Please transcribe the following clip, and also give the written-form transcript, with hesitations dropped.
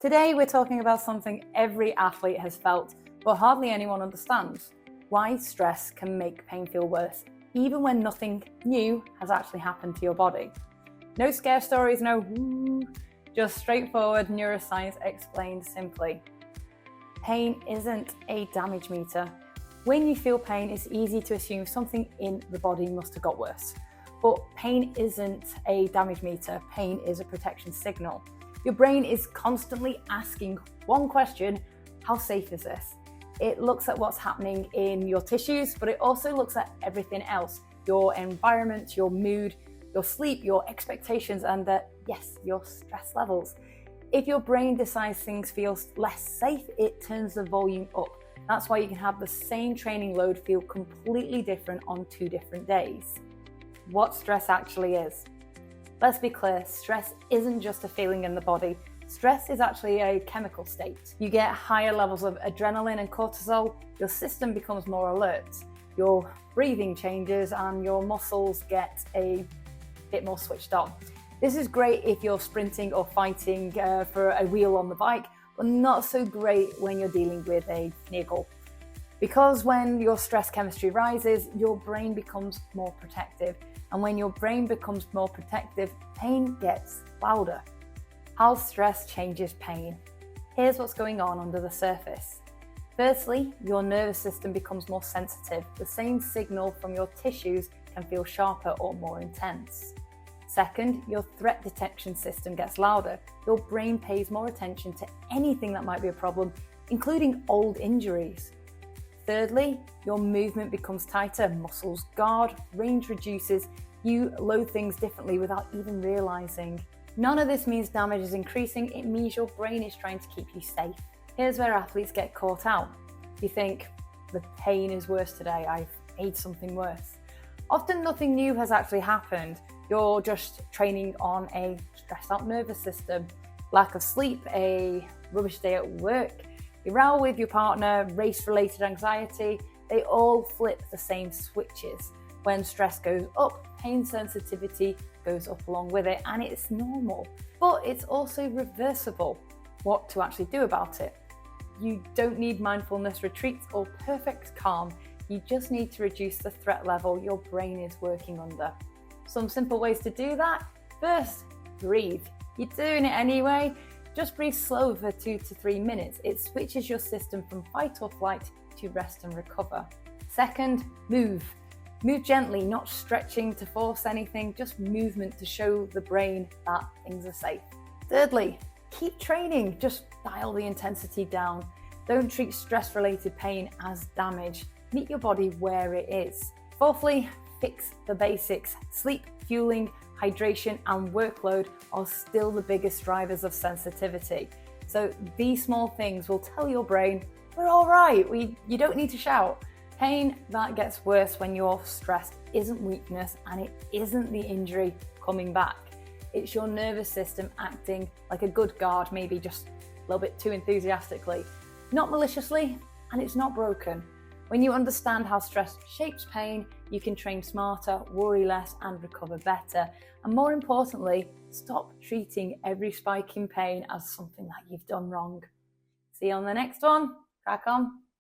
Today we're talking about something every athlete has felt, but hardly anyone understands. Why stress can make pain feel worse, even when nothing new has actually happened to your body. No scare stories, no woo, just straightforward neuroscience explained simply. Pain isn't a damage meter. When you feel pain, it's easy to assume something in the body must have got worse. But pain isn't a damage meter, pain is a protection signal. Your brain is constantly asking one question: how safe is this? It looks at what's happening in your tissues, but it also looks at everything else: your environment, your mood, your sleep, your expectations, and yes, your stress levels. If your brain decides things feel less safe, it turns the volume up. That's why you can have the same training load feel completely different on 2 different days. What stress actually is. Let's be clear, stress isn't just a feeling in the body. Stress is actually a chemical state. You get higher levels of adrenaline and cortisol, your system becomes more alert, your breathing changes, and your muscles get a bit more switched on. This is great if you're sprinting or fighting for a wheel on the bike, but not so great when you're dealing with a niggle. Because when your stress chemistry rises, your brain becomes more protective. And when your brain becomes more protective, pain gets louder. How stress changes pain. Here's what's going on under the surface. Firstly, your nervous system becomes more sensitive. The same signal from your tissues can feel sharper or more intense. Second, your threat detection system gets louder. Your brain pays more attention to anything that might be a problem, including old injuries. Thirdly, your movement becomes tighter, muscles guard, range reduces, you load things differently without even realizing. None of this means damage is increasing, it means your brain is trying to keep you safe. Here's where athletes get caught out. You think, the pain is worse today, I've made something worse. Often nothing new has actually happened. You're just training on a stressed out nervous system, lack of sleep, a rubbish day at work, a row with your partner, race-related anxiety, they all flip the same switches. When stress goes up, pain sensitivity goes up along with it, and it's normal. But it's also reversible. What to actually do about it? You don't need mindfulness retreats or perfect calm. You just need to reduce the threat level your brain is working under. Some simple ways to do that. First, breathe. You're doing it anyway. Just breathe slow for 2 to 3 minutes. It switches your system from fight or flight to rest and recover. Second, move. Move gently, not stretching to force anything, just movement to show the brain that things are safe. Thirdly, keep training. Just dial the intensity down. Don't treat stress-related pain as damage. Meet your body where it is. Fourthly, fix the basics. Sleep, fueling, hydration, and workload are still the biggest drivers of sensitivity. So these small things will tell your brain, we're all right, you don't need to shout. Pain that gets worse when you're stressed isn't weakness, and it isn't the injury coming back. It's your nervous system acting like a good guard, maybe just a little bit too enthusiastically. Not maliciously, and it's not broken. When you understand how stress shapes pain, you can train smarter, worry less, and recover better. And more importantly, stop treating every spike in pain as something that you've done wrong. See you on the next one. Crack on.